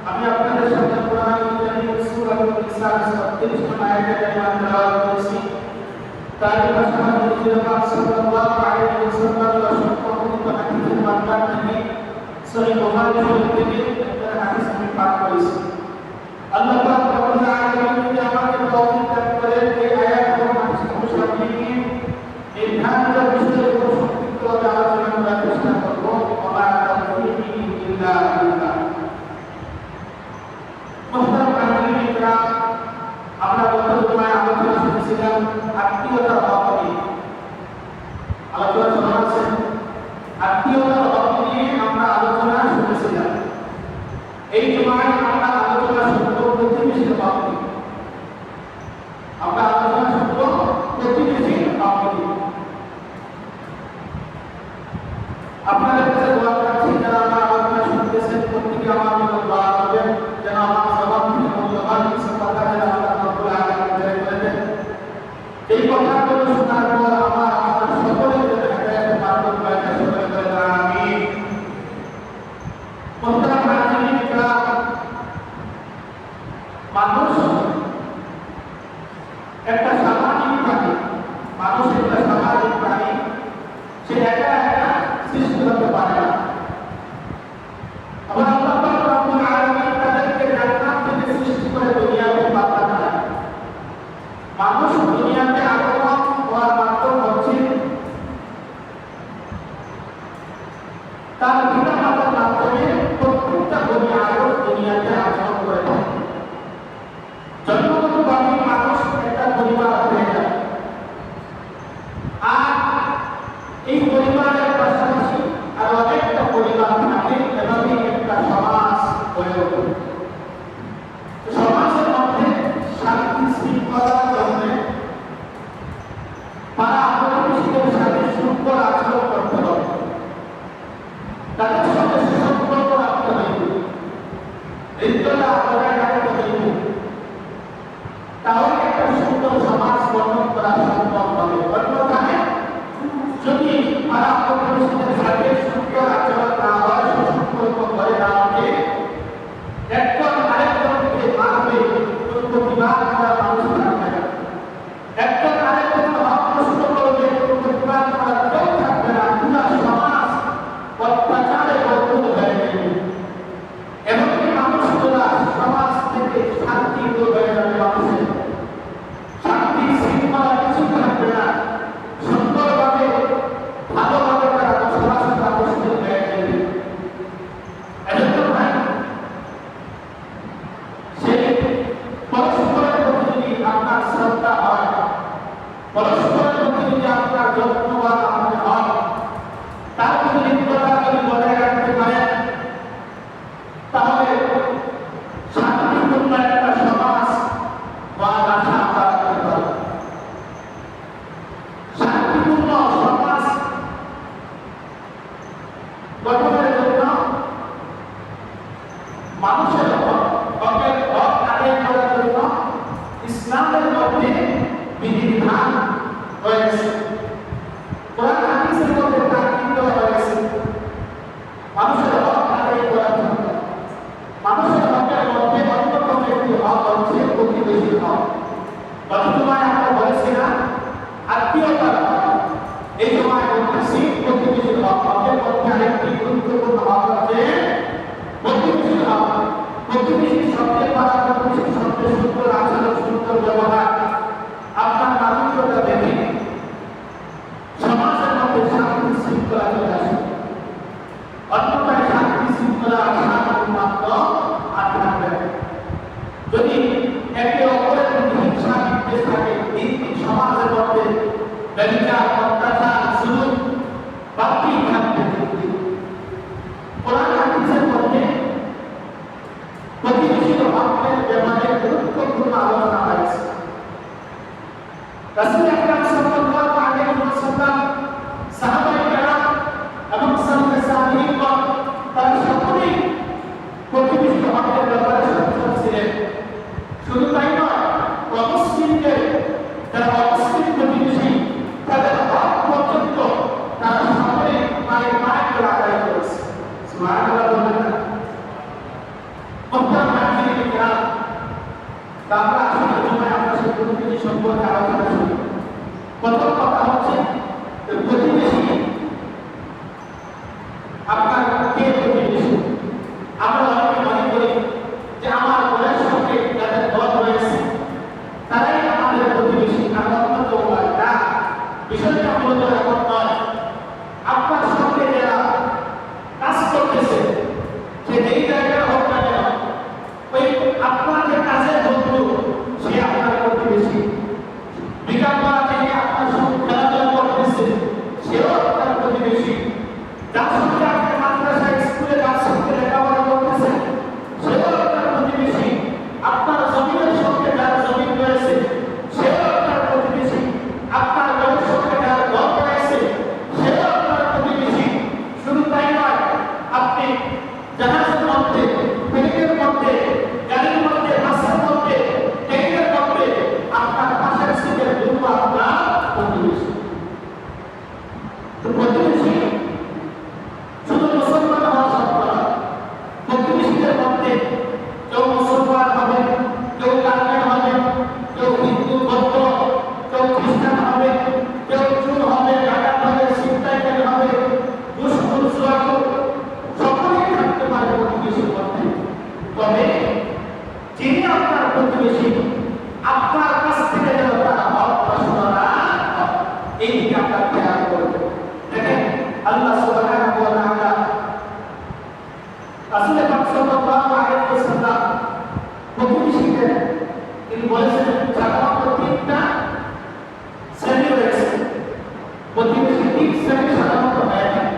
আমি আপনাদের সামনে কোরআন কারীমের সূরা 36 আয়াতের আমরা তেলাওয়াত করেছি। তার পাশাপাশি রাসূল পাক সাল্লাল্লাহু আলাইহি ওয়াসাল্লাম সংকলিত হাদিসের মাধ্যমে থেকে সহিহ বুখারী শরীফ থেকে একটা হাদিস আমি পাঠ করেছি। আল্লাহ পাক রব্বুল আলামিন যদি আমাকে তৌফিক দান করেন এই আয়াতগুলো মানুষের সামনে নিয়ে এই ধ্যানটা বিষয়ের উপর সংক্ষিপ্তভাবে আলোচনা করার চেষ্টা করব। ওয়া তাওফীকি ইল্লা বিল্লাহ। মুহতারাম মুসলিমিন ইকরাম, আমরা গত জুমায় আলোচনা শুনেছিলাম আত্মীয়তার হক নিয়ে। আলোচনা শোনা আছে আত্মীয়তার হক নিয়ে আমরা আলোচনা শুনেছিলাম। এই জুমায় আমরা আলোচনা শুনবো প্রতিবেশীর হক নিয়ে। আমরা আলোচনা শুনবো প্রতিবেশীর হক নিয়ে। আপনাদের কাছে দোয়া করছি যারা আমার আলোচনা শুনতেছেন প্রত্যেকে আমার জন্য দোয়া করবেন যেন আমার জবাব থেকে মূল্যবান কিছু কথা যেন আল্লাহ রাব্বুল আলামিন বের করে দেন। এই কথাগুলো শোনার পর আমার সকলের জন্য হেদায়েতের মাধ্যম হয়ে যায়। সকলে বলেন আমিন। মুহতারাম মুসলিমিন ইকরাম, মানুষ একটা সামাজিক প্রাণী। মানুষ একটা সামাজিক প্রাণী। সে একা একা সৃষ্টি হতে পারে না। আবার আল্লাহ পাক রব্বুল আলামিন তাদেরকে জান্নাত থেকে সৃষ্টি করে দুনিয়াতে পাঠান। মানুষ দুনিয়াতে আগমন হওয়ার মাধ্যম হচ্ছে তার পিতা মাতার মাধ্যমে। প্রত্যেকটা বনি আদম দুনিয়াতে আগমন করে থাকে। জন্মগতভাবে মানুষ একটা পরিবার হয়ে যায়। আর এই পরিবারের পাশাপাশি আর অনেকটা পরিবার থাকে, এভাবে একটা সমাজ গড়ে ওঠে। সমাজের মধ্যে শান্তি শৃঙ্খলার জন্য পাড়া প্রতিবেশীদের সাথে সুন্দর আচরণ করতে হবে, তাদের সঙ্গে সুসম্পর্ক রাখতে হইবে, হৃদয়টা বজায় রাখতে হইবে। তাহলে একটা সুন্দর সমাজ গঠন করা সম্ভব হবে। অন্যথায় যদি পাড়া প্রতিবেশীদের সাথে সুন্দর আচরণ না হয়, সুসম্পর্ক করে না ওঠে, একজন আরেকজনকে মারবে, প্রতিবাদ করার মানুষ থাকবে না। একজন আরেকজনের হক নষ্ট করবে, প্রতিবাদ করার কেউ থাকবে না। পুরা সমাজ অত্যাচারে বর্তমান হয়ে যাবে। এমনকি মানুষগুলা সমাজ থেকে শান্তি দূর হয়ে যাবে। মানুষের শান্তি শৃঙ্খলা কিছু থাকবে না। সুন্দরভাবে ভালোভাবে তারা বসবাস করা মুশকিল হয়ে যাবে। এজন্য ভাই, সেই পরস্পরের প্রতি যদি আপনার শ্রদ্ধা হয়, পরস্পরের প্রতি যদি আপনার যত্নবান আপনি হন, তার প্রতি হৃদয়তা যদি বজায় রাখতে পারেন, তাহলে শান্তিপূর্ণ একটা সমাজ বা রাষ্ট্র আমরা রাখতে পারি। শান্তিপূর্ণ সমাজ গঠনের জন্য মানুষের হকের হক আদায় করার জন্য ইসলামের মধ্যে বিধিবিধান রয়েছে। কোরআন হাদিসের মধ্যে তাকিদ রয়েছে মানুষের হক আদায় করার জন্য। মানুষের হকের মধ্যে অন্যতম একটি হক হচ্ছে প্রতিবেশীর হক। গত জুমায় আমরা বলেছিলাম আত্মীয়তার হক। এই জুমায় বলতেছি প্রতিবেশীর হক। হকের মধ্যে আরেকটি গুরুত্বপূর্ণ হক হচ্ছে প্রতিবেশীর হক। প্রতিবেশীর সঙ্গে পাড়া প্রতিবেশীর সঙ্গে সুন্দর আচরণ, সুন্দর ব্যবহার, আপনার মানবিকতা দেখে সমাজের মধ্যে শান্তি শৃঙ্খলা চলে আসে। অন্যথায় শান্তি শৃঙ্খলা আসার মাত্র থাকবে। যদি একে অপরের হিংসা বিদ্বেষ থাকে, দিন দিন সমাজের মধ্যে ব্যভিচার, অত্যাচার, জুলুম বাড়তেই থাকবে। কোরআন হাদিসের মধ্যে প্রতিবেশীর হকের ব্যাপারে গুরুত্বপূর্ণ আলোচনা হয়েছে। রাসূল আকরাম সাল্লাল্লাহু আলাইহি ওয়াসাল্লাম, সাহাবায়ে কেরাম এবং সাহাবায়ে সালিহিনগণ তারা সকলেই প্রতিবেশীর হকের ব্যাপারে সচেতন ছিলেন। শুধু তাই নয়, অমুসলিমদের যারা অমুসলিম প্রতিবেশী তাদের হক পর্যন্ত তারা সকলেই পায়ে পায়ে করে আদায় করেছে। সুবহানাল্লাহ বলেন না? মুহতারাম মুসলিমিন ইকরাম, আমরা সম্পর্কে আলোচনা শুরু। প্রথম কথা হচ্ছে প্রতিবেশী। আপনার কে প্রতিবেশী? আমরা অনেকে মনে করি যে আমার ঘরের সঙ্গে যাদের ঘর রয়েছে তারাই আমাদের প্রতিবেশী, আমরা অত্যন্ত না। বিষয়টা মূলত এমন নয়। আপনার সঙ্গে যারা কাজ করতেছে সে যেই জায়গায় হোক না কেন, ওই আপনার যে কাজের বন্ধু সে আপনার প্রতিবেশী। বিকালবেলা থেকে আপনার সঙ্গে খেলাধুলা করতেছে সেও আপনার প্রতিবেশী। যার সঙ্গে আপনি মাদ্রাসা স্কুলে যার সঙ্গে লেখাপড়া করতেছেন সেও আপনার প্রতিবেশী। আপনার জমিনের সঙ্গে যার জমিন রয়েছে সেও আপনার প্রতিবেশী। আপনার ঘরের সঙ্গে যার ঘর রয়েছে সেও আপনার প্রতিবেশী। শুধু তাই নয়, আপনি জাহাজের মধ্যে, প্লেনের মধ্যে, গাড়ির মধ্যে, বাসের মধ্যে, ট্রেনের মধ্যে আপনার পাশের সিটের লোক আপনার প্রতিবেশী। প্রতিবেশী শুধু মুসলমান হওয়া সত্য না, প্রতিবেশীদের মধ্যে কেউ মুসলমান হবে, কেউ কাফের হবে, কেউ হিন্দু বৌদ্ধ, কেউ খ্রিস্টান হবে, কেউ চোর হবে, ডাকাত হবে, ছিনতাইকারী হবে, দুষ্কৃত চোরাখোর, সকলেই থাকতে পারে প্রতিবেশীর মধ্যে। তবে যিনি আপনার প্রতিবেশী আপনার কাছ থেকে যেন তারা হক প্রশ্ন না এই দিকে আপনার খেয়াল করবেন। দেখেন আল্লাহ সুবহানাহু ওয়া তাআলা রাসূল পাক সাল্লাল্লাহু আলাইহি ওয়াসাল্লাম প্রতিবেশীদের তিনি বলেছেন সাধারণত তিনটা শ্রেণী রয়েছে। প্রতিবেশী তিন শ্রেণী সাধারণত হয়ে থাকে।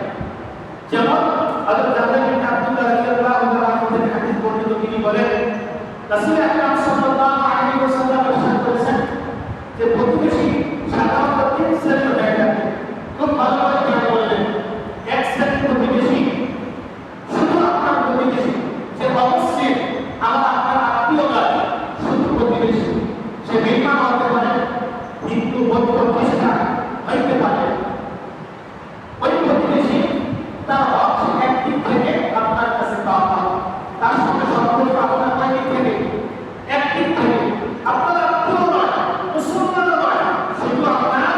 যেমন হযরত জাবের বিন আব্দুল্লাহ রাদিয়াল্লাহু তাআলা থেকে হাদিস বর্ণিত, তিনি বলেন রাসূল আকরাম সাল্লাল্লাহু আলাইহি ওয়াসাল্লাম ইরশাদ করেছেন যে প্রতিবেশী সাধারণত তিন শ্রেণী হয়ে থাকে। খুব ভালোভাবে খেয়াল করবেন। এক শ্রেণীর প্রতিবেশী শুধু আপনার প্রতিবেশী, সে অবশ্যই আমার আপনার আত্মীয় নয়, শুধু প্রতিবেশী। সে বেঈমান হতে পারে, হিন্দু বৌদ্ধ খ্রিস্টান হইতে পারে। ওই প্রতিবেশী তার হক একদিক থেকে আপনার কাছে পাওয়া, তার সঙ্গে সম্পর্ক আপনার কয়েক থেকে একদিক থেকে আপনার আত্মীয় নয়, মুসলমানও নয়, শুধু আপনার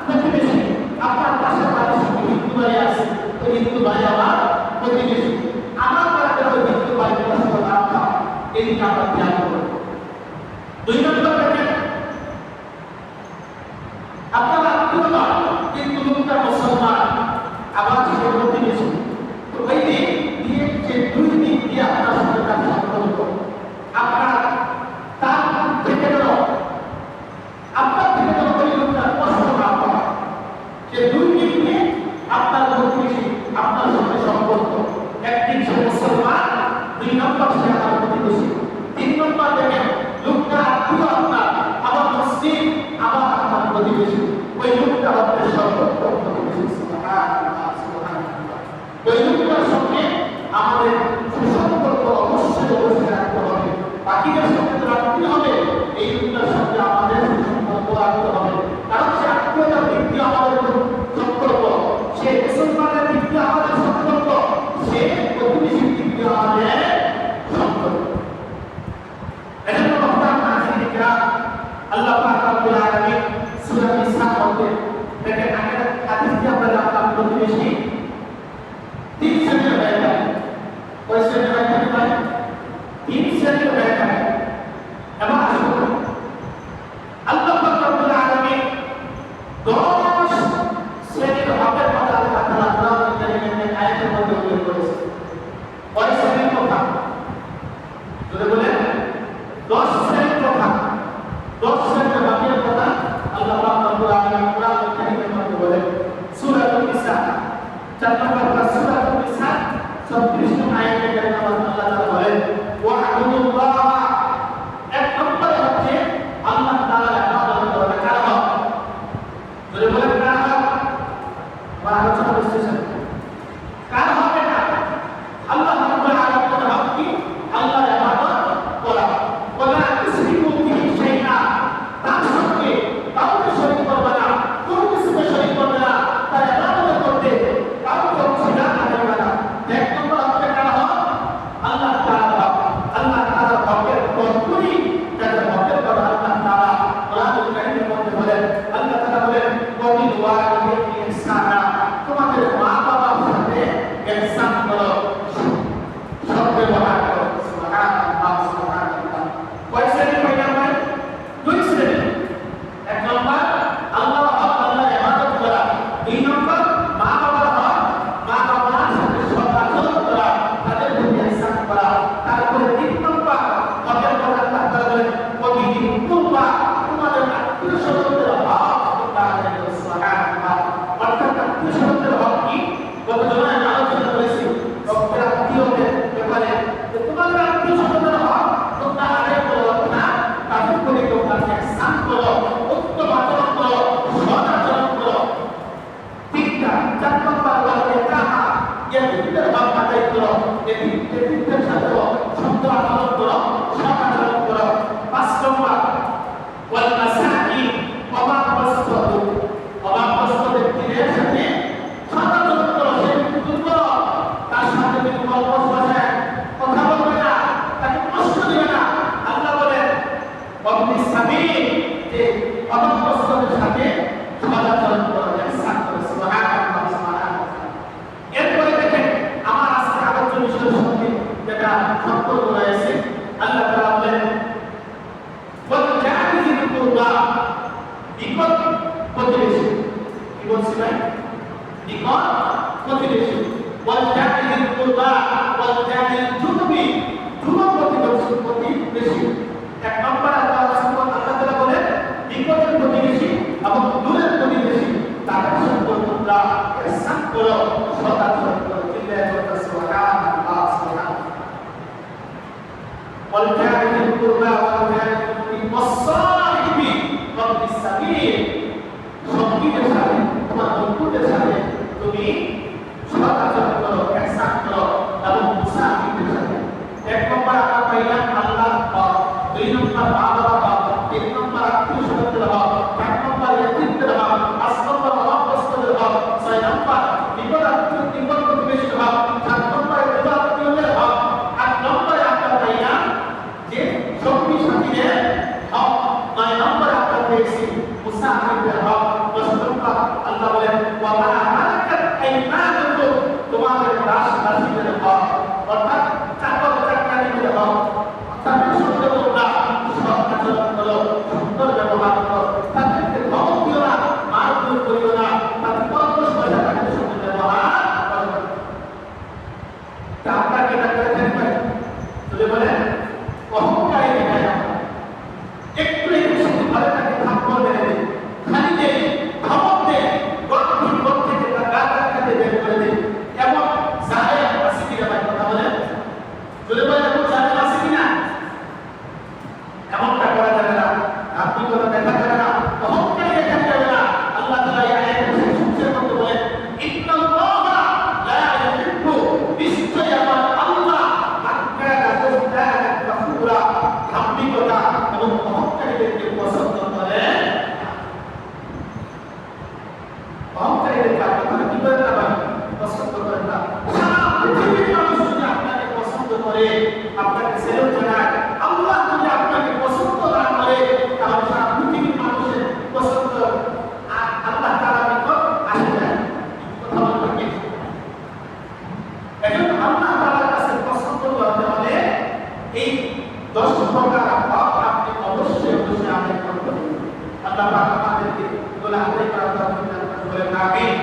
প্রতিবেশী। আপনার পাশের বাড়ির সঙ্গে হিন্দু ভাই আছে, তো হিন্দু ভাই আমার প্রতিবেশী। আমার বাড়িতে ওই হিন্দু ভাই আপনার এদিকে আমরা খেয়াল করব। দুই নম্বর দেখেন, আপনার আত্মীয় নয় কিন্তু লোকটা মুসলমান, আবার সে প্রতিবেশী। তো ওই দিক দিয়ে যে দুই দিক দিয়ে আপনার সঙ্গে তার সম্পর্ক, আপনার তার থেকে যেন আপনার থেকে যেন ওই লোকটা কষ্ট না পায়, সে দুই দিক দিয়ে আপনার প্রতিবেশী আপনার সঙ্গে সম্পর্ক। একদিন সে মুসলমান, দুই নম্বর সে আমার প্রতিবেশী। তিন নম্বর দেখেন লোকটা আত্মীয় আপনার, আবার মুসলিম, আবার আপনার প্রতিবেশী। ওই লোকটা আপনার সর্বোত্তম প্রতিবেশী। ওই লোকটার সঙ্গে আমাদের সুসম্পর্ক অবশ্যই রাখতে হবে। বাকিদের সঙ্গে তো রাখতে হবে, এই লোকটার সঙ্গে আমাদের সুসম্পর্ক রাখতে হবে। কারণ সে আত্মীয়তার দিক দিয়ে আমাদের সম্পর্ক, সে মুসলমানের দিক দিয়ে আমাদের সম্পর্ক, সে প্রতিবেশীর দিক দিয়ে আমাদের সম্পর্ক। এজন্য আল্লাহ পাক রব্বুল আলামিন সূরা নিসা মধ্যে দেখেন আগের হাদিসে আমরা জানলাম প্রতিবেশী তিন শ্রেণীর হয়ে থাকে। কয় শ্রেণীর হয়ে থাকে ভাই? তিন শ্রেণীর হয়ে থাকে। এবং আসুন আল্লাহ পাক রব্বুল আলামিন 10 শ্রেণীর হকের কথা আল্লাহ তাআলা কোরআন কারীমের আয়াতের মধ্যে উল্লেখ করেছেন। কয় শ্রেণীর কথা? যদি বলেন 10 শ্রেণীর কথা, 10 শ্রেণীর হকের কথা আল্লাহ পাক রব্বুল আলামিন কোরআন মহব্বতের সাথে সদাচরণ করো, ইহসান করো। সুবহানাল্লাহ, সুবহানাল্লাহ। এরপরে দেখেন আমার আজকে আলোচ্য বিষয়ের সঙ্গে যেটা সম্পর্ক রয়েছে, আল্লাহ তাআলা বলেন ওয়াল জানিযিল কুরবা, নিকট প্রতিবেশী। কি বলছি ভাই? নিকট প্রতিবেশী। ওয়াল জানিযিল কুরবা ওয়াল জানিল জুনুবি, দূর প্রতিবেশী। এক নম্বর আল্লাহ তাআলা বলেন নিকটের প্রতিবেশী এবং দূরের প্রতিবেশী তাদের সঙ্গে তোমরা ইহসান করো, সদাচরণ করো। চিল্লায়ে বলো সুবহানাল্লাহ, সুবহানাল্লাহ। ওয়াল জানিল কুরবা ওয়াল জানিল জুনুবি ওয়াস-সাহিবি ওয়াবিস সাবিল, সঙ্গীদের সাথে তোমার বন্ধুদের সাথে তুমি সদাচরণ করো, ইহসান করো এবং মুসাফিরদের সাথে। এক নম্বর আমরা পাইলাম আল্লাহর হক, দুই নম্বর মা-বাবার হক, তিন নম্বর আত্মীয়-স্বজনদের হক, চার নম্বর এতিমদের হক, পাঁচ নম্বর অভাবগ্রস্তদের হক, ছয় নম্বর নিকট প্রতিবেশীর হক, সাত নম্বরে আত্মীয়দের হক, আট নম্বরে আমরা পাইলাম যে সঙ্গী সাথীদের হক, নয় নম্বরে আমরা পেয়েছি মুসাফিরদের হক, দশ নম্বর আল্লাহ বলেন ওয়া মা মালাকাত আইমানুকুম, তোমাদের দাস-দাসীদের হক, অর্থাৎ চাকর-চাকরানীদের হক। তাদের সঙ্গে তোমরা সদাচরণ করো, সুন্দর ব্যবহার করো, তাদেরকে ধমক দিও না, মারধর করিও না, তাদের পরস্পর তাদের সঙ্গে ব্যবহার করো। আপনারা কেটা করে থাকবেন যদি বলেন অহংকারী দেখায় আমরা একটু একটু শুধু ভালো তাকে থাপ্পড় মেরে দিই, খালি দেই, ধমক দেই, গর্ভহীন গর্ভ থেকে তার গা কাটতে বের করে দিই। এমন জাহেল আছে কিনা ভাই কথা বলেন? যদি বলেন এমন জাহেল আছে কিনা? এমনটা করা যাবে না, আপনি কথা দেখা যাবে না, অহংকারী দেখা যাবে না। আল্লাহ তাআলা এই আয়াতের শেষের মধ্যে বলেন ইন্নাল্লাহা লা ইউহিব্বু, নিশ্চয় আমার আল্লাহ আকারা মুখতালান কাফুরা, ধার্মিকতা এবং অহংকারীদেরকে পছন্দ করেন। অহংকারীদেরকে আপনারা কি করেন না ভাই? পছন্দ করেন না। সারা পৃথিবীর মানুষ যদি আপনাকে পছন্দ করে, আপনাকে সেলুট জানায়, আল্লাহ যদি আপনাকে পছন্দ না করে, তাহলে সারা পৃথিবীর মানুষের পছন্দ আল্লাহ তাআলার নিকট আসে না। কথা বলবেন কি? এজন্য আল্লাহ তাআলার কাছে পছন্দ করতে হলে এই 10 প্রকার হক আপনি অবশ্যই অবশ্যই আদায় করতে হবে। আল্লাহ পাক আমাদেরকে এগুলো আদায় করার তৌফিক দান করুন, বলেন আমিন।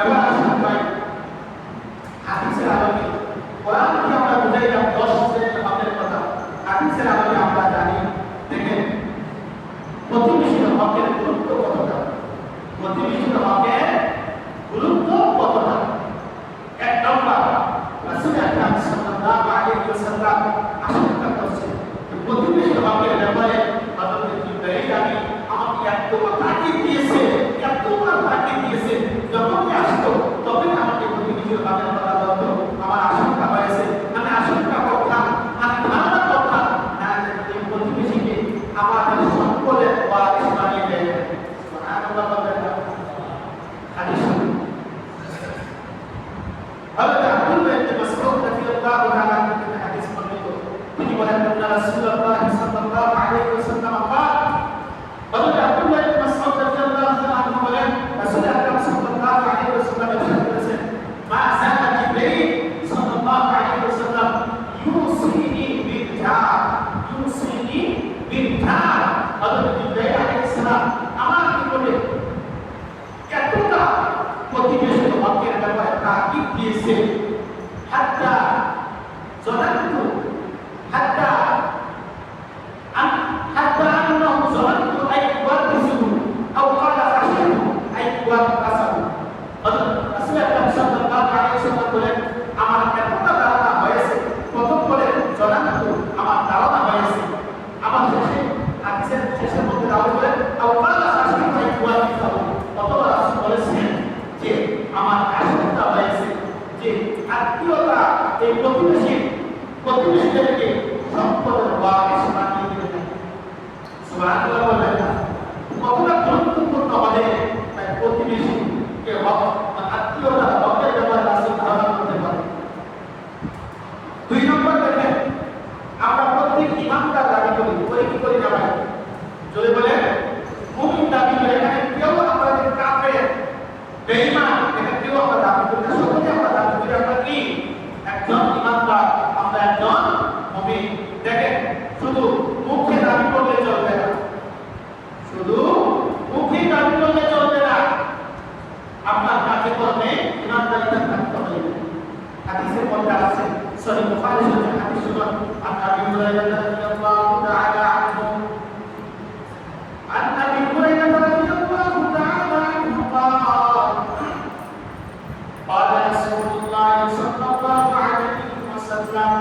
এবার আসুন ভাই হাদিসের আলোকে, কোরআন থেকে আমরা বুঝাইলাম 10 শ্রেণীর হকের কথা, হাদিসের আলোকে আমরা জানি। দেখেন প্রতিবেশীর হকের গুরুত্ব কতটা, প্রতিবেশীর হকের গুরুত্ব কতটা। এক নম্বর রাসূল আকরাম সাল্লাল্লাহু আলাইহি ওয়াসাল্লাম আশঙ্কা করছেন প্রতিবেশীর হকের ব্যাপারে হযরত জিবরাইল আমাকে এত তাকিদ দিয়েছে, এতবার তাকিদ দিয়েছে, যখনই আসতো তখন আমাকে প্রতিবেশীর হকের কথা বলতো। আমার আশঙ্কা হয়েছে, আমি আশঙ্কা করতাম, আমি ধারণা করতাম না যে এই প্রতিবেশীকে আমাদের সম্পদের ওয়ারিস বানিয়ে দেয়। সুবহানাল্লাহ, হাদিস হযরত আব্দুল্লাহ ইবনে মাসউদ রাদিয়াল্লাহু তাআলা থেকে হাদিস বর্ণিত, তিনি বলেন আল্লাহ রাসূলুল্লাহ সাল্লাল্লাহু আলাইহি ওয়াসাল্লাম قال, হযরত আব্দুল্লাহ ইবনে মাসউদ রাদিয়াল্লাহু তাআলা বলেন রাসূল আকরাম সাল্লাল্লাহু আলাইহি ওয়াসাল্লাম ইরশাদ করেছেন মা যালা জিবরাইল সাল্লাল্লাহু আলাইহি ওয়াসাল্লাম ইউসিনি বিল জার, ইউসিনি বিল জার। হযরত জিবরাইল আলাইহিস সালাম আমার নিকটে এতটা প্রতিবেশীর হকের ব্যাপারে তাকিদ দিয়েছে, হাত্তা জানাতু হাত্তা আন্নাহু জানাতু আই ওয়ারিসু আও ক্বালা খাশিতু আই ওয়ারিসু। হযরত রাসূল আকরাম সাল্লাল্লাহু আলাইহি ওয়াসাল্লাম বলেন আমার এতটা ধারণা হয়েছে, প্রথম বলে জানাতু আমার ধারণা হয়েছে, আমার হাদিসের শেষের মধ্যে রাসূল বলেন আও ক্বালা খাশিতু আই ওয়ারিসু, অথবা রাসূল বলেছেন যে আমার আশঙ্কা হয়েছে যে আত্মীয়তা এই প্রতিবেশীদেরকে সম্পদের ওয়ারিস বানিয়ে দিবে। সুবহানাল্লাহ বলেন না, কখনো هريرة رضي الله تعالى عنه عن أبي هريرة رضي الله تعالى عنه قال رسول الله صلى الله عليه وسلم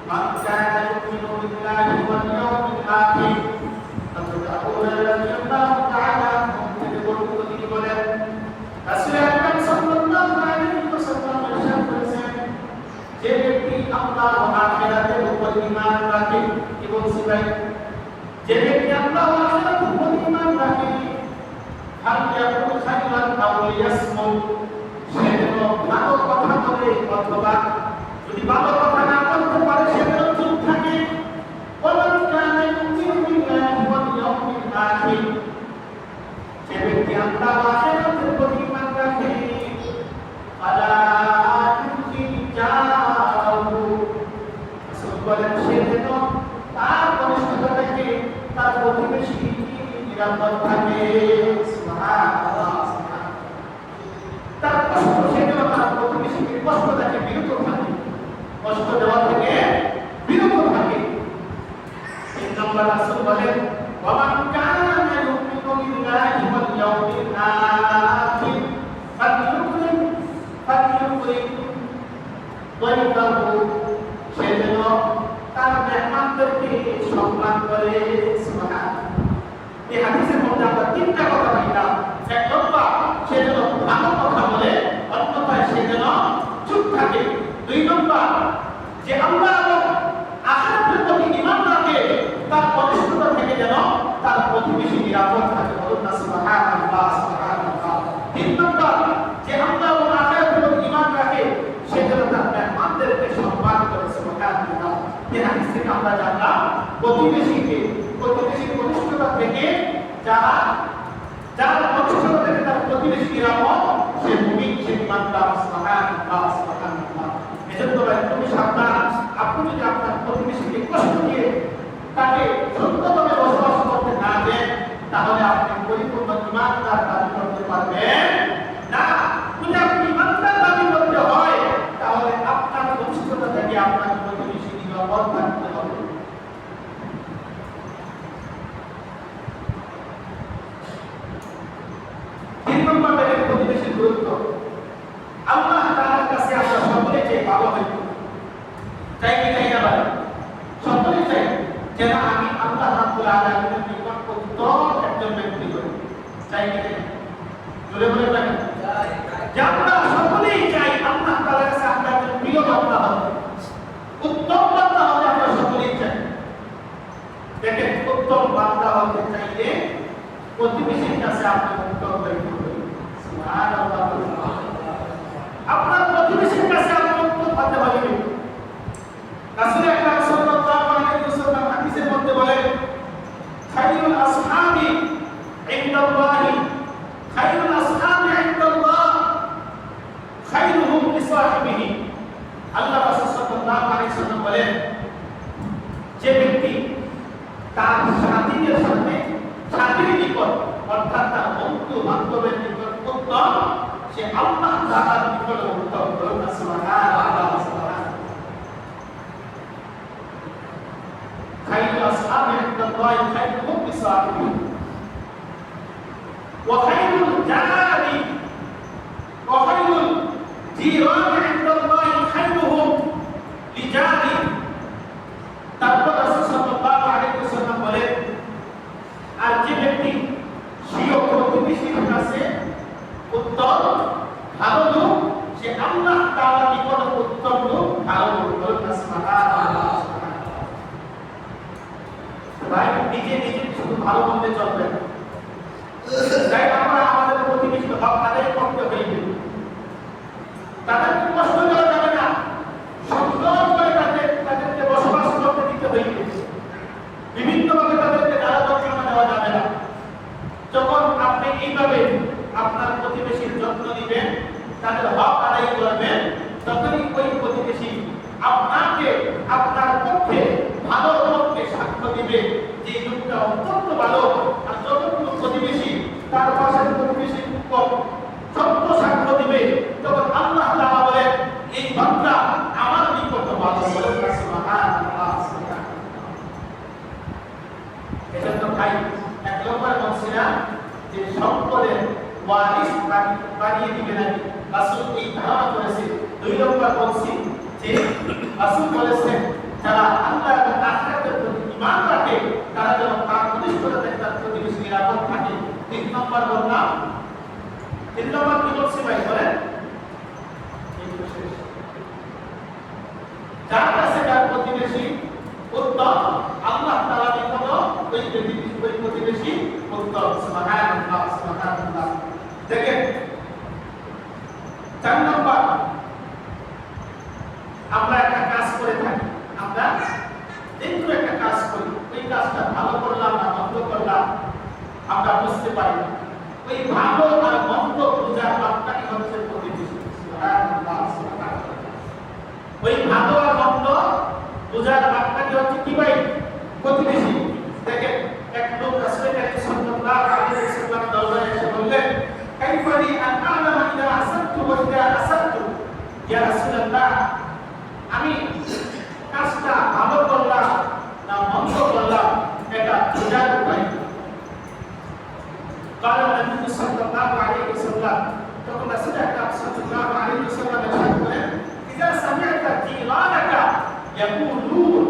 من كان يؤمن بالله واليوم الآخر أبو هريرة رضي الله تعالى عنه বলেন রাসূল আকরাম সাল্লাল্লাহু আলাইহি ওয়াসাল্লাম ইরশাদ করেছেন যে ব্যক্তি আল্লাহ ও আখিরাতের উপর ঈমান রাখে এবং যে ব্যক্তি আল্লাহ ও আখিরাতের উপর ঈমান রাখে হাল ইয়াকুল খায়রান আও ইয়াসমুত সে যেন ভালো কথা বলে অথবা যদি ভালো কথা না বলতে পারে সে যেন চুপ থাকে ওয়ামান কানা ইউমিনু বিল্লাহি ওয়াল ইয়াউমিল আখির যে ব্যক্তি আল্লাহ ও আখিরাতের উপর ঈমান রাখে আলা ইউজি জাহু রাসূল বলেন সে যেন তার পরিস্থিতি থেকে তার প্রতিবেশী নিরাপদ থাকে সুবহানাল্লাহ তার কষ্ট সে যেন তার প্রতিবেশীকে কষ্ট থেকে বিরত থাকে কষ্ট দেওয়া থেকে বিরত থাকে তিন নম্বর রাসূল বলেন ওয়ামান কানা ইউমিনু বিল্লাহি ওয়াল ইয়াউমিল আখির ফালইউকরিম দয়ফাহু সে যেন তার মেহমানদেরকে সম্মান করে সুবহানাল্লাহ এই হাদিসের মধ্যে আমরা তিনটা কথা পাইলাম এক নম্বর সে যেন ভালো কথা বলে অন্যথায় সে যেন চুপ থাকে দুই নম্বর যে আল্লাহ এবং আখিরাতের প্রতি ঈমান রাখে তার পরিস্থিতি থেকে যেন তার প্রতিবেশী নিরাপদ থাকে বলুন না সুবহানাল্লাহ সুবহানাল্লাহ তিন নম্বর যে আল্লাহ এবং আখিরাতের প্রতি ঈমান রাখে সে যেন তার মেহমানদেরকে সম্মান করে সুবহানাল্লাহ এই হাদিস থেকে আমরা জানলাম প্রতিবেশীর পরিস্থিতি থেকে যারা পরিস্থিতি থেকে তার প্রতিবেশী নিরাপদ সে মুমিন সে ঈমানদার সুবহানাল্লাহ সুবহানাল্লাহ এজন্য ভাই তুমি সাবধান আপনি যদি আপনার প্রতিবেশীকে কষ্ট দিয়ে তাকে সুন্দরভাবে বসবাস করতে না দেন তাহলে আপনি পরিপূর্ণ ঈমানদার দাবি করতে পারবেন না যদি আপনি ঈমানদার দাবি করতে হয় তাহলে আপনার পরিস্থিতি থেকে আপনার প্রতিবেশী নিরাপদ থাকতে হবে তিন নম্বর প্রতিবেশীর গুরুত্ব আল্লাহ তাআলার কাছে আমরা সকলে চাই ভালো হইতে চাই কি চাই না ভাই সকলে চাই যেন আমি আল্লাহ রাব্বুল আলামিনের নিকট উত্তম একজন ব্যক্তি হই চাই কি চাই জোরে বলে বলেন চাই যে আমরা সকলেই চাই আল্লাহ তাআলার কাছে আমরা একজন প্রিয় বান্দা হই উত্তম বান্দা হতে আমরা সকলেই চাই দেখেন উত্তম বান্দা হতে চাইলে প্রতিবেশীর কাছে আপনি উত্তম হইতে হবে সুবহানাল্লাহ আপনার প্রতিবেশীর কাছে আপনি উত্তম হতে হবে রাসূল আকরাম সাল্লাল্লাহু আলাইহি ওয়াসাল্লাম হাদিসের মধ্যে বলেন খায়রুল আসহাবি ইনদাল্লাহি খায়রুল আসহাবি ইনদাল্লাহ খায়রুহুম লিসাহিবিহি আল্লাহ রাসূল সাল্লাল্লাহু আলাইহি ওয়াসাল্লাম বলেন যে ব্যক্তি তার সাথীদের সাথে সাথীর নিকট অর্থাৎ তার বন্ধু বান্ধবের নিকট উত্তম সে আল্লাহ তাআলার নিকট উত্তম বলুন সুবহানাল্লাহ খায়রুল আসহাবি ইনদাল্লাহি খায়রুহুম লিসাহিবিহি ওয়া খায়রুল জারি ওয়া খায়রুল জিরানি ইনদাল্লাহি খায়রুহুম লিজারি তারপর রাসূল সাল্লাল্লাহু আলাইহি ওয়াসাল্লাম বলেন আর যে ব্যক্তি স্বীয় প্রতিবেশীর কাছে উত্তম ভালো লোক সে আল্লাহ তাআলার নিকট উত্তম লোক ভালো লোক বলুন সুবহানাল্লাহ ভাই নিজে শুধু ভালো মন্দে চলবে তাই আমরা আমাদের প্রতিবেশীর হক আদায় করতে হইবে তাদেরকে কষ্ট দেওয়া যাবে না সুন্দর করে তাদেরকে বসবাস করতে দিতে হইবে বিভিন্নভাবে তাদেরকে জ্বালা যন্ত্রণা দেওয়া যাবে না যখন আপনি এইভাবে আপনার প্রতিবেশীর যত্ন নেবেন তাদের হক আদায় করবেন তখনই ওই প্রতিবেশী আপনাকে আপনার পক্ষে ভালো পক্ষে সাক্ষ্য দিবে যে লোকটা অত্যন্ত ভালো আর যতটুকু প্রতিবেশী তার পাশের প্রতিবেশী সত্য সাক্ষ্য দিবে তখন আল্লাহ তাআলা বলেন এই বান্দা আমার নিকট ভালো বলে সুবহানাল্লাহ যে সম্পদের ওয়ারিস বানিয়ে দিবে নাকি রাসূল এই ধারণা করেছে। 2 নম্বর বলছি যে রাসূল বলেছেন যারা আল্লাহ এবং আখিরাতের প্রতি ঈমান রাখে তারা যেন তার প্রতিষ্ঠাতা থেকে তার প্রতিবেশী নিরাপদ থাকে। 3 নম্বর বললাম, 3 নম্বর কি বলছি ভাই বলেন? যার কাছে তার প্রতিবেশী উত্তম, আল্লাহ তাআলা নিকট ওই প্রতিবেশী উত্তম। সুবহানাল্লাহ সুবহানাল্লাহ। দেখেন 4 নম্বর, আমরা একটা কাজ করে থাকি, আমরা যেকোনো একটা কাজ করি, ওই কাজটা ভালো করলাম না মন্দ করলাম আমরা বুঝতে পারি না। ওই ভালো আর মন্দ বোঝার মাপকাঠি হচ্ছে প্রতিবেশী। সুবহানাল্লাহ সুবহানাল্লাহ। ওই ভালো আর মন্দ বোঝার মাপকাঠি হচ্ছে কি ভাই? প্রতিবেশী। দেখেন এক লোক রাসূল সাল্লাল্লাহু আলাইহি ওয়াসাল্লাম দরবারে এসে বললেন, কাইফা লি আন আ'লামা ইযা আসাতু ওয়া ইযা আসাতু, ইয়া রাসূলুল্লাহ আমি কাজটা ভালো করলাম না মন্দ করলাম এটা বোঝার উপায় কি? قال النبي صلى الله عليه وسلم তখন রাসূল আকরাম সাল্লাল্লাহু আলাইহি ওয়াসাল্লাম ইরশাদ করেন, ইযা সামি'তা জিরানাকা ইয়াকুলুন,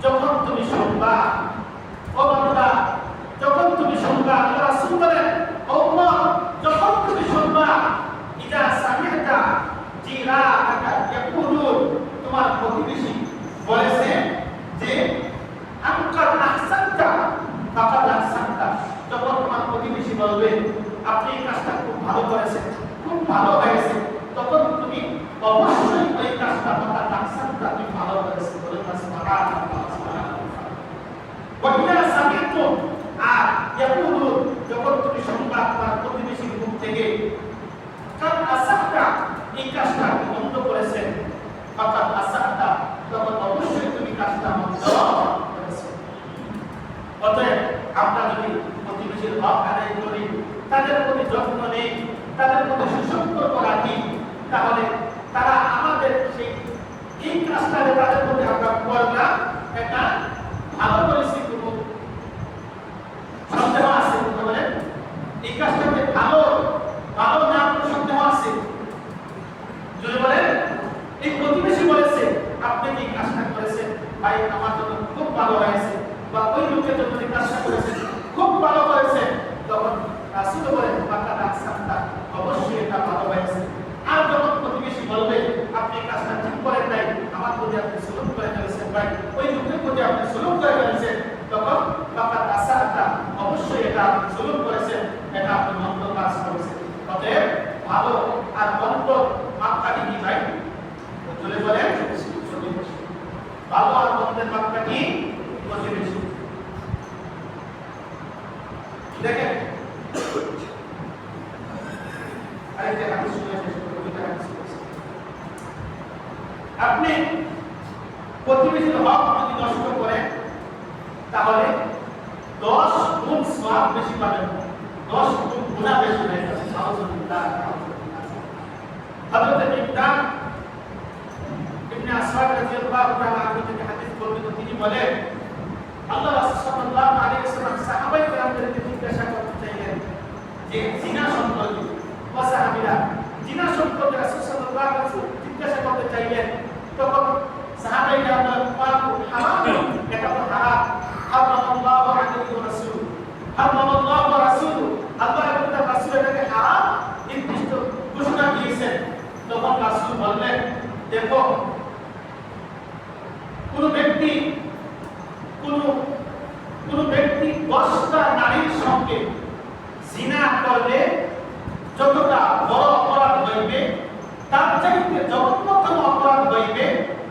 যখন তুমি শুনবা ও বান্দা, যখন তুমি শুনবা, আল্লাহ রাসূল বলেন ও উম্মত যখন তুমি শুনবা ইযা সামি'তা জিরানাকা ইয়াকুলুন, তোমার প্রতিবেশী বলেছে যে আমকার আহসানতা ফাকাদ আহসানতা, যখন তোমার প্রতিবেশী বলবে আপনি এই কাজটা খুব ভালো করেছেন, খুব ভালো হয়েছে, তখন তুমি অবশ্যই ওই কাজটা ফাকাদ আহসানতা, তুমি ভালো করেছেন বলে সুবহানাল্লাহ সুবহানাল্লাহ। ওয়া ইযা সামি'তুম, আর ইয়াকুলুন, যখন তুমি শুনবা তোমার প্রতিবেশীর মুখ থেকে কাদ আসাহতা, এই কাজটা মন্দ করেছেন, ফাকাদ আসাহতা, তখন অবশ্যই তুমি কাজটা মন্দ করেছো। অতএব আমরা যদি প্রতিবেশীর হক আদায় করি, তাদের প্রতি যত্ন নেই, তাদের প্রতি সুসম্পর্ক রাখি, তাহলে তারা আমাদের এই কাজটা তাদের প্রতি আমরা করলাম, এটা ভালো করেছি, কোনো সন্দেহ আছে? বলেন এই কাজটাকে ভালো ভালো না কোনো সন্দেহ আছে? যদি বলেন এই প্রতিবেশী বলেছে আপনি কি কাজটা করেছেন ভাই আমার জন্য খুব ভালো হয়েছে, বা ওই লোকের জন্য এই কাজটা করেছেন খুব ভালো করেছে, তখন রাসূল বলেন ফাকাদ আহসানতা, অবশ্যই এটা ভালো হয়েছে। আর যখন প্রতিবেশী বলবে আপনি এই কাজটা ঠিক করেন নাই, আমার প্রতি আপনি সুলুক করে ফেলেছেন ভাই, ওই লোকের প্রতি আপনি সুলুক করে ফেলেছেন, তখন ফাকাদ আহসানতা, অবশ্যই এটা আপনি সুলুক করেছেন, এটা আপনি মন্দ কাজ করেছেন। অতএব ভালো আর মন্দ মাপকাঠি কি ভাই? বলে বলেন প্রতিবেশী। ভালো আর মন্দের মাপকাঠি প্রতিবেশী। দেখেন আরেকটা হাদিস শুনে শেষ করব, দুইটা হাদিস বলছি। আপনি প্রতিবেশীর হক যদি নষ্ট করেন তাহলে 10 গুণ সওয়াব বেশি পাবেন, 10 গুণ গুনাহ বেশি হয়ে যাবে। আলহামদুলিল্লাহ। হযরত ইবরাহিম ইবনে আসওয়াদ রাদিয়াল্লাহু তাআলা আনহু থেকে হাদিস বর্ণিত, তিনি বলেন আল্লাহ রাসূল সাল্লাল্লাহু আলাইহি ওয়াসাল্লাম সাহাবায়ে কেরামদেরকে জিজ্ঞাসা করতে চাইলেন যে জিনা সম্পর্কে, ও সাহাবীরা জিনা সম্পর্কে রাসূল সাল্লাল্লাহু আলাইহি ওয়াসাল্লাম জিজ্ঞাসা করতে চাইলেন, তখন সাহাবায়ে কেরাম বললেন হারাম, এটা তো হারাম, হারামাল্লাহু আলাইহি ওয়া রাসূল, হারামাল্লাহু ওয়া রাসূল, আল্লাহ এবং তার রাসূল এটাকে হারাম নির্দিষ্ট ঘোষণা দিয়েছেন। তখন রাসূল বললেন দেখো কোন ব্যক্তি 10টা নারীর সঙ্গে জিনা করলে যতটা বড় অপরাধ হইবে, তার চাইতে জঘন্যতম অপরাধ হইবে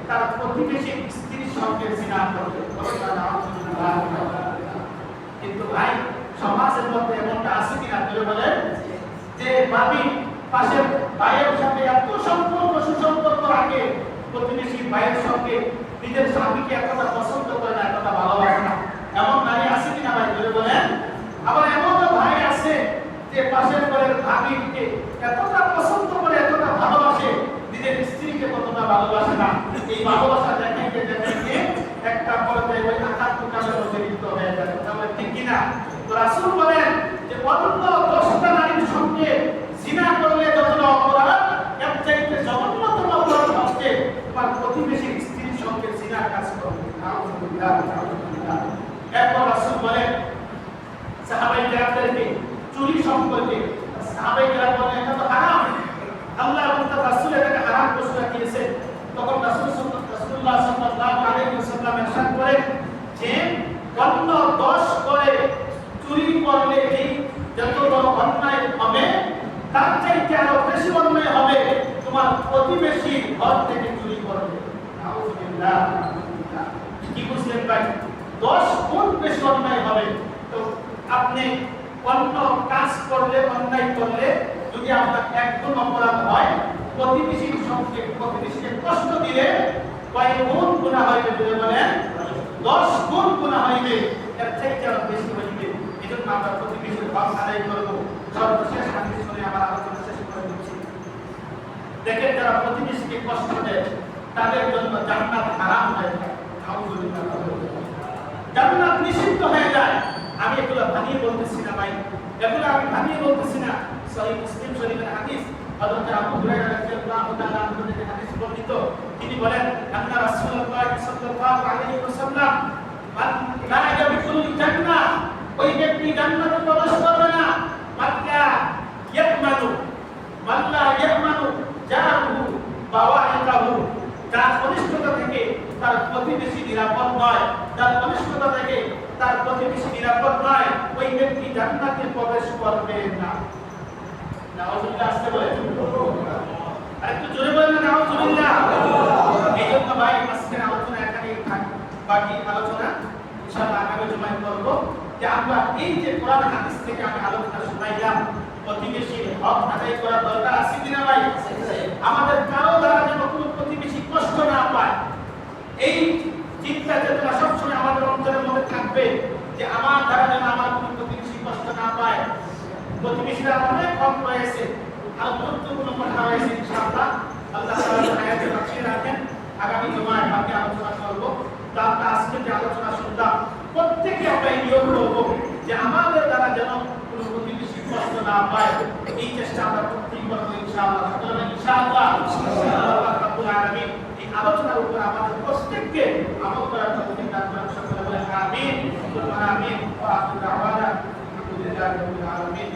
তার প্রতিবেশীর স্ত্রীর সঙ্গে জিনা করলে। কিন্তু ভাই সমাজের মধ্যে এমনটা আছে কিনা বলে বলেন যে ভাবি পাশের ভাইয়ের সাথে এত সম্পর্ক সুসম্পর্ক রাখে, প্রতিবেশী ভাইয়ের সঙ্গে নিজের স্বামীকে এতটা পছন্দ করে না, এতটা ভালোবাসে না, এমন নারী আছে কিনা ভাই বলে বলেন? আবার এমনও ভাই আছে যে পাশের ঘরের ভাবিকে এতটা পছন্দ করে, এতটা ভালোবাসে, নিজের স্ত্রীকে কতটা ভালোবাসে না। এই ভালোবাসা দেখাইতে দেখাইতে একটা পর্যায়ে ওই আঘাত টুকানোর মধ্যে লিপ্ত হয়ে যায়। তাহলে ঠিক কিনা? তো রাসূল বলেন যে অন্য 10টা নারীর সঙ্গে জিনা করলে যতটা অপরাধ, এর চাইতে জঘন্যতম অপরাধ হচ্ছে তোমার প্রতিবেশীর স্ত্রীর সঙ্গে জিনার কাজ করবে। নাউযুবিল্লাহ, নাউযুবিল্লাহ। এরপর রাসূল বলেন সাহাবায়ে কেরামদেরকে চুরি সম্পর্কে, সাহাবায়ে কেরাম বলেন এটা তো হারাম, আল্লাহ এবং তার রাসূল এটাকে হারাম ঘোষণা দিয়েছেন। তখন রাসূলুল্লাহ সাল্লাল্লাহু আলাইহি ওয়াসাল্লাম ইরশাদ করেন যে অন্য 10 করে চুরি করলে এই যত বড় অন্যায় হবে, তার চাইতে আরো বেশি অন্যায় হবে তোমার প্রতিবেশীর ঘর থেকে চুরি করলে। নাউযুবিল্লাহ, নাউযুবিল্লাহ। কি বুঝলেন ভাই? 10 গুণ বেশি অন্যায় হবে। তো আপনি অন্য কাজ করলে, অন্যায় করলে যদি আপনার 1 গুণ অপরাধ হয়, প্রতিবেশীর সঙ্গে প্রতিবেশীকে কষ্ট দিলে কয় গুণ গুনাহ হইবে বলে বলেন? 10 গুণ গুনাহ হইবে, এর চাইতে আরো বেশি হইবে। এজন্য আমরা প্রতিবেশীর হক আদায় করব। সর্বশেষ হাদিস শুনে আমার আলোচনা শেষ করে দিচ্ছি। দেখেন যারা প্রতিবেশীকে কষ্ট দেয় তাদের জন্য জান্নাত হারাম হয়ে যায়। নাউযুবিল্লাহ, জান্নাত নিষিদ্ধ হয়ে যায়। আমি এগুলো বানিয়ে বলতেছি না ভাই, এগুলো আমি বানিয়ে বলতেছি না। সহিহ মুসলিম শরীফের হাদিস, হযরত আবু হুরায়রা রাদিয়াল্লাহু তাআলা আনহু থেকে হাদিস বর্ণিত। তিনি বলেন আন্না রাসূলুল্লাহ সাল্লাল্লাহু আলাইহি ওয়াসাল্লাম মান লা ইয়াদখুলুল জান্নাহ, ওই ব্যক্তি জান্নাতে প্রবেশ করবে না, মাল্লা ইয়ামানু জারহু বাওয়াইকাহু, যার অনিষ্টতা থেকে তার প্রতিবেশী নিরাপদ নয়, যার অনিষ্টতা থেকে তার প্রতিবেশী নিরাপদ নয়, ওই ব্যক্তি জান্নাতে প্রবেশ করবে না। নাউযুবিল্লাহ, আসতে বলে আরেকটু জোরে বলেন নাউযুবিল্লাহ। এই জন্য ভাই আজকের আলোচনা এখানেই থাকবে, বাকি আলোচনা ইনশাআল্লাহ আগামী জুমায় করব। যে আমরা এই যে কোরআন হাদিস থেকে আমি আলোচনা শুনাইলাম, প্রতিবেশীর হক আদায় করার দরকার আছে কিনা ভাই? আমাদের কারো দ্বারা যেন কোনো প্রতিবেশী কষ্ট না পায়, এই চিন্তা চেতনা সবসময় আমাদের অন্তরের মধ্যে থাকবে যে আমার দ্বারা যেন আমার কোনো প্রতিবেশী কষ্ট না পায়। প্রতিবেশীরা অনেক কম রয়েছে, আর গুরুত্বপূর্ণ কথা রয়েছে ইনশাআল্লাহ। আল্লাহ তাআলা হায়াতে বাঁচিয়ে রাখেন, আগামী জুমায় বাকি আলোচনা করব। তো আমরা আজকে যে আলোচনা শুনলাম, প্রত্যেকে আমরা নিয়োগ করব যে আমাদের দ্বারা যেন কোনো প্রতিবেশী কষ্ট না পায়, এই চেষ্টা আমরা প্রত্যেক করব ইনশাআল্লাহ। ইনশাআল্লাহ আল্লাহ রাব্বুল আলামিন এই আলোচনার উপর আমাদের প্রত্যেককে আমল করার তৌফিক দান করুন। সকলে বলে আমিন, আমিন। ওয়া আখিরু দাওয়ানা আলহামদুলিল্লাহি রাব্বিল আলামিন।